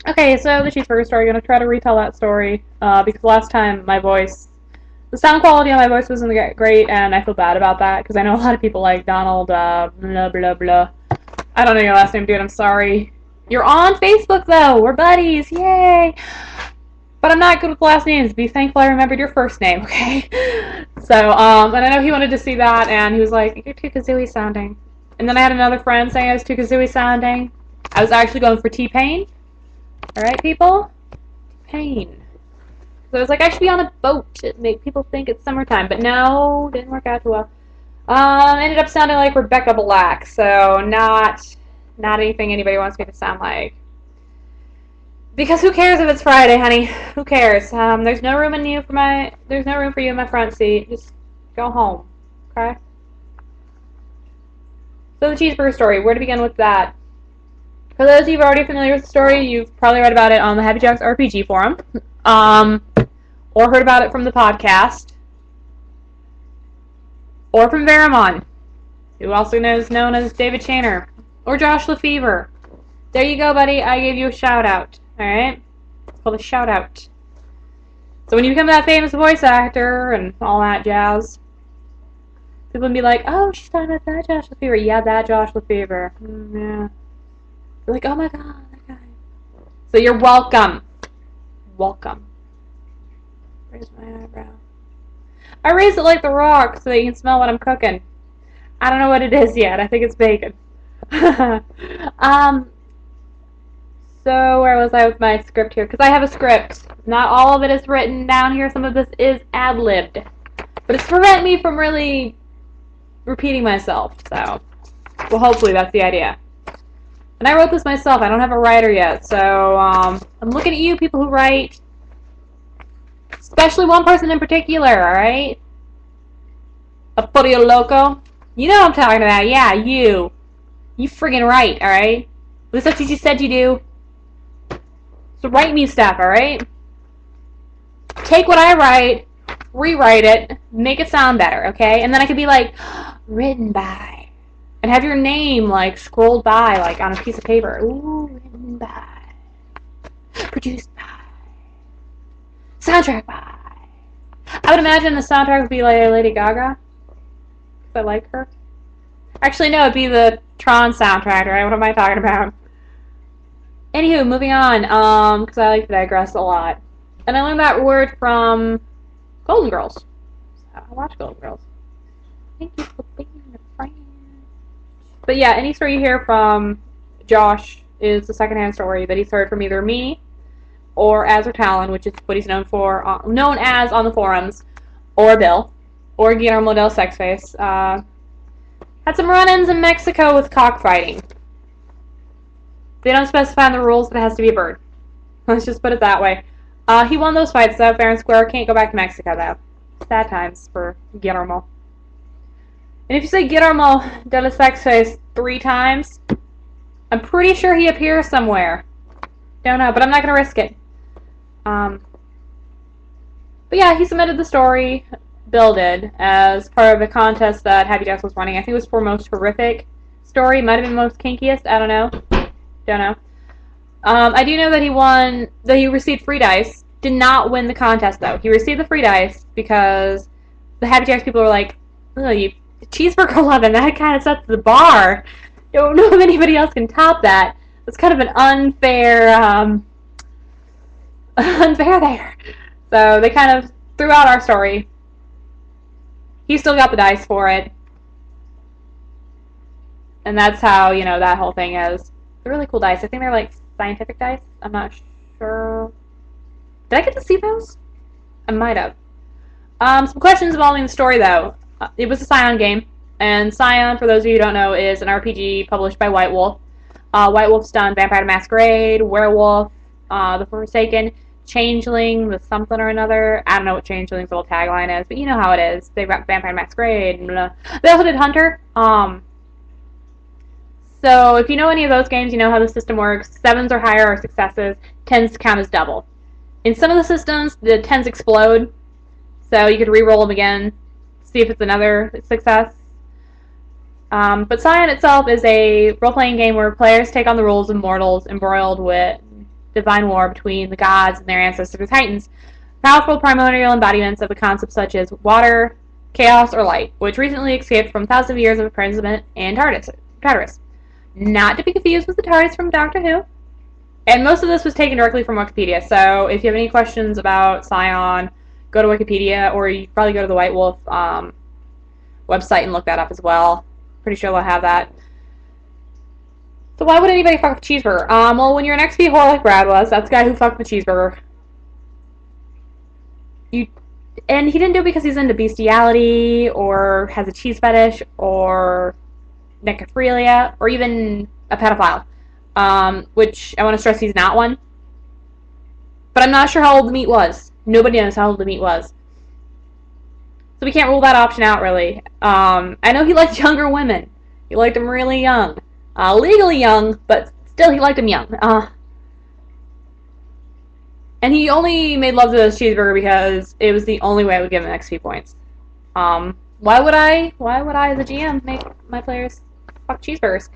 Okay, so the cheeseburger story. I'm gonna try to retell that story because last time the sound quality on my voice wasn't great, and I feel bad about that because I know a lot of people like Donald blah blah blah. I don't know your last name, dude. I'm sorry. You're on Facebook though. We're buddies. Yay! But I'm not good with last names. Be thankful I remembered your first name, okay? So, and I know he wanted to see that, and he was like, "You're too kazooie sounding." And then I had another friend saying I was too kazooie sounding. I was actually going for T-Pain. All right, people. Pain. So I was like, I should be on a boat to make people think it's summertime, but no, didn't work out too well. Ended up sounding like Rebecca Black, so not anything anybody wants me to sound like. Because who cares if it's Friday, honey? Who cares? There's no room there's no room for you in my front seat. Just go home, okay? So the cheeseburger story. Where to begin with that? For those of you who are already familiar with the story, you've probably read about it on the Happy Jacks RPG forum, or heard about it from the podcast, or from Veramon, who also is known as David Shaner, or Josh Lefevre. There you go, buddy. I gave you a shout out. Alright? It's called a shout out. So when you become that famous voice actor and all that jazz, people will be like, oh, she's talking about that Josh Lefevre. Yeah, that Josh Lefevre. Yeah. They're like, oh my god, that guy. So you're welcome. Welcome. Raise my eyebrow. I raise it like The Rock so that you can smell what I'm cooking. I don't know what it is yet. I think it's bacon. So where was I with my script here? Because I have a script. Not all of it is written down here. Some of this is ad-libbed. But it's to prevent me from really repeating myself. So, well, hopefully that's the idea. And I wrote this myself. I don't have a writer yet. So, I'm looking at you, people who write. Especially one person in particular, alright? A Podio Loco. You know what I'm talking about. Yeah, you. You friggin' write, alright? At least that's what you said you do. So write me stuff, alright? Take what I write, rewrite it, make it sound better, okay? And then I could be like, written by. And have your name, like, scrolled by, like, on a piece of paper. Ooh, written by. Produced by. Soundtrack by. I would imagine the soundtrack would be like Lady Gaga. Because I like her. Actually, no, it'd be the Tron soundtrack, right? What am I talking about? Anywho, moving on, because I like to digress a lot. And I learned that word from Golden Girls. I watch Golden Girls. Thank you for being a friend. But yeah, any story you hear from Josh is a secondhand story that he's heard from either me or Azur Talon, which is what he's known as on the forums, or Bill, or Guillermo del Sexface. Had some run-ins in Mexico with cockfighting. They don't specify in the rules that it has to be a bird. Let's just put it that way. He won those fights, though, fair and square. Can't go back to Mexico, though. Sad times for Guillermo. And if you say Guillermo del Sexface 3 times, I'm pretty sure he appears somewhere. Don't know, but I'm not going to risk it. But yeah, he submitted the story, Bill did, as part of the contest that Happy Jacks was running. I think it was for most horrific story. Might have been most kinkiest. I don't know. Don't know. I do know that he received free dice. Did not win the contest, though. He received the free dice because the Happy Jacks people were like, oh, you cheeseburger 11, that kind of sets the bar. Don't know if anybody else can top that. It's kind of an unfair, unfair there. So they kind of threw out our story. He still got the dice for it. And that's how, that whole thing is. They're really cool dice. I think they're like scientific dice. I'm not sure. Did I get to see those? I might have. Some questions involving the story, though. It was a Scion game. And Scion, for those of you who don't know, is an RPG published by White Wolf. White Wolf's done Vampire the Masquerade, Werewolf, The Forsaken, Changeling, the something or another. I don't know what Changeling's little tagline is, but you know how it is. They've got Vampire the Masquerade. And blah. They also did Hunter. So if you know any of those games, you know how the system works. 7s or higher are successes. 10s count as double. In some of the systems, the 10s explode. So you could re-roll them again, see if it's another success. But Scion itself is a role-playing game where players take on the roles of mortals embroiled with divine war between the gods and their ancestors, the Titans, powerful primordial embodiments of the concepts such as water, chaos, or light, which recently escaped from thousands of years of imprisonment in Tartarus. Not to be confused with the TARDIS from Doctor Who. And most of this was taken directly from Wikipedia, so if you have any questions about Scion, go to Wikipedia, or you probably go to the White Wolf website and look that up as well. Pretty sure they'll have that. So why would anybody fuck with CheeseBurger? Well, when you're an XP whore like Brad was, that's the guy who fucked with CheeseBurger. And he didn't do it because he's into bestiality, or has a cheese fetish, or necrophilia, or even a pedophile. Which I want to stress he's not one. But I'm not sure how old the meat was. Nobody knows how old the meat was. So we can't rule that option out, really. I know he liked younger women. He liked them really young. Legally young, but still he liked them young. And he only made love to this cheeseburger because it was the only way I would give him XP points. Why would I, as a GM, make my players fuck cheeseburgers?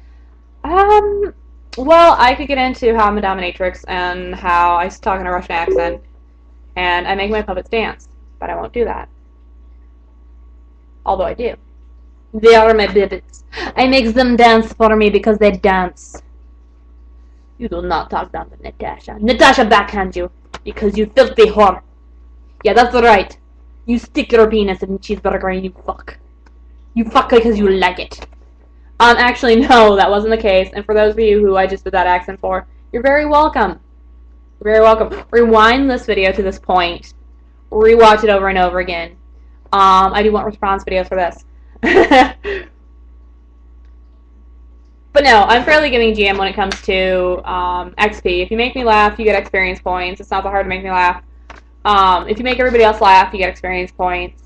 Well, I could get into how I'm a dominatrix and how I talk in a Russian accent, and I make my puppets dance, but I won't do that. Although I do. They are my puppets. I make them dance for me because they dance. You do not talk down to Natasha. Natasha backhand you because you filthy whore. Yeah, that's right. You stick your penis in cheeseburger and you fuck. You fuck because you like it. Actually, no, that wasn't the case. And for those of you who I just did that accent for, you're very welcome. You're very welcome. Rewind this video to this point. Rewatch it over and over again. I do want response videos for this. But no, I'm fairly giving GM when it comes to XP. If you make me laugh, you get experience points. It's not that hard to make me laugh. If you make everybody else laugh, you get experience points.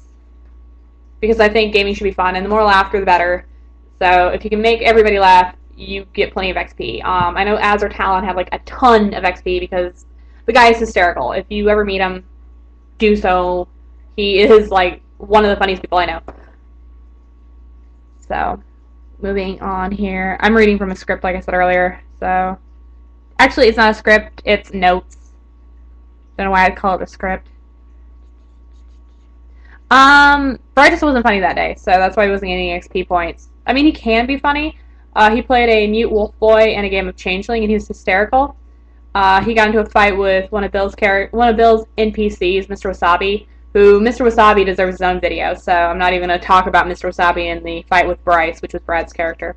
Because I think gaming should be fun, and the more laughter, the better. So if you can make everybody laugh, you get plenty of XP. I know Azor Talon have like a ton of XP because the guy is hysterical. If you ever meet him, do so. He is like one of the funniest people I know. So, moving on here. I'm reading from a script, like I said earlier. So, actually, it's not a script. It's notes. Don't know why I'd call it a script. Brad just wasn't funny that day, so that's why he wasn't getting any XP points. I mean, he can be funny. He played a mute wolf boy in a game of Changeling, and he was hysterical. He got into a fight with one of Bill's NPCs, Mr. Wasabi, who Mr. Wasabi deserves his own video, so I'm not even going to talk about Mr. Wasabi in the fight with Bryce, which was Brad's character.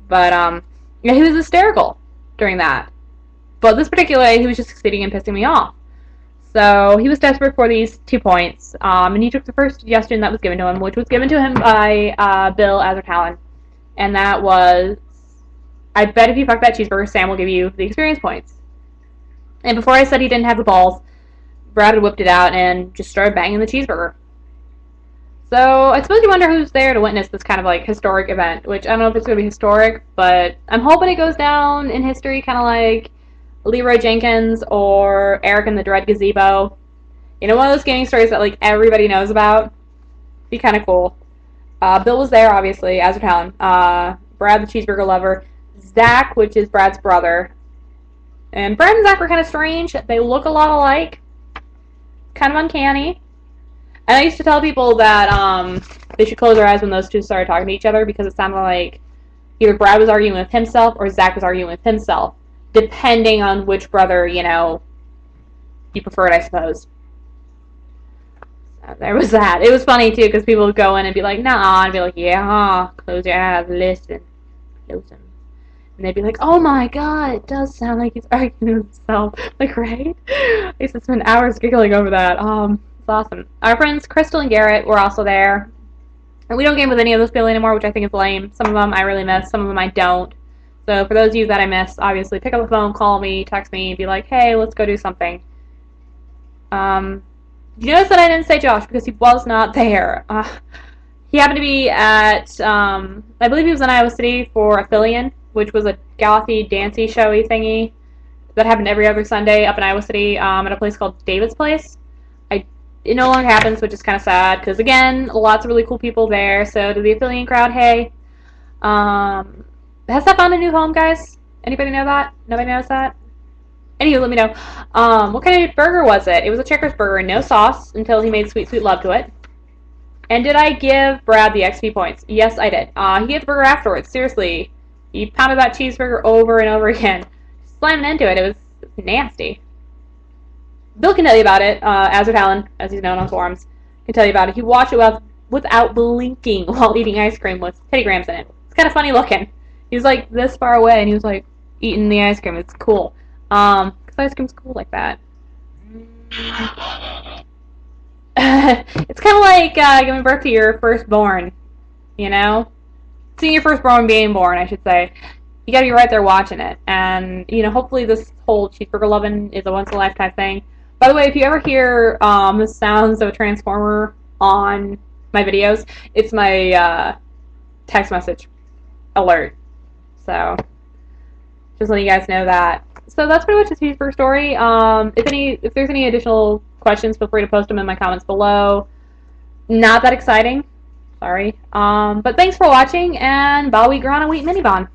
But, yeah, he was hysterical during that. But this particular day, he was just succeeding in pissing me off. So, he was desperate for these 2 points, and he took the first suggestion that was given to him, which was given to him by Bill Azor Talon. And that was, I bet if you fuck that cheeseburger, Sam will give you the experience points. And before I said he didn't have the balls, Brad had whipped it out and just started banging the cheeseburger. So, I suppose you wonder who's there to witness this kind of, like, historic event, which I don't know if it's going to be historic, but I'm hoping it goes down in history kind of like Leroy Jenkins or Eric and the Dread Gazebo. You know, one of those gaming stories that, like, everybody knows about. Be kind of cool. Bill was there, obviously, Azor Talon. Brad, the cheeseburger lover. Zach, which is Brad's brother. And Brad and Zach were kind of strange. They look a lot alike. Kind of uncanny. And I used to tell people that they should close their eyes when those two started talking to each other because it sounded like either Brad was arguing with himself or Zach was arguing with himself, depending on which brother, you know, you preferred, I suppose. So there was that. It was funny, too, because people would go in and be like, nah, and be like, yeah, close your eyes, listen. Close them. And they'd be like, oh my god, it does sound like he's arguing with himself. Like, right? I used to spend hours giggling over that. It's awesome. Our friends Crystal and Garrett were also there. And we don't game with any of those people anymore, which I think is lame. Some of them I really miss, some of them I don't. So for those of you that I miss, obviously pick up the phone, call me, text me, be like, hey, let's go do something. You notice that I didn't say Josh because he was not there. He happened to be at, I believe he was in Iowa City for Aphelion, which was a gothy, dancey, showy thingy that happened every other Sunday up in Iowa City at a place called David's Place. It no longer happens, which is kind of sad, because, again, lots of really cool people there. So to the Aphelion crowd, hey. Has that found a new home, guys? Anybody know that? Nobody knows that? Anywho, let me know. What kind of burger was it? It was a Checkers burger, no sauce until he made sweet, sweet love to it. And did I give Brad the XP points? Yes, I did. He gave the burger afterwards. Seriously, he pounded that cheeseburger over and over again, slamming into it. It was nasty. Bill can tell you about it. Azard Allen, as he's known on forums, can tell you about it. He watched it without blinking while eating ice cream with Teddy Grahams in it. It's kind of funny looking. He was like this far away, and he was like eating the ice cream. It's cool. Because ice cream's cool like that. It's kind of like giving birth to your firstborn, you know? Seeing your firstborn being born, I should say. You gotta be right there watching it. And, you know, hopefully this whole cheeseburger loving is a once-in-a-lifetime thing. By the way, if you ever hear the sounds of a transformer on my videos, it's my text message alert. So, just letting you guys know that. So that's pretty much the CheeseBurger story. If there's any additional questions, feel free to post them in my comments below. Not that exciting. Sorry. But thanks for watching, and Bal Wheat Grana Wheat Minibon.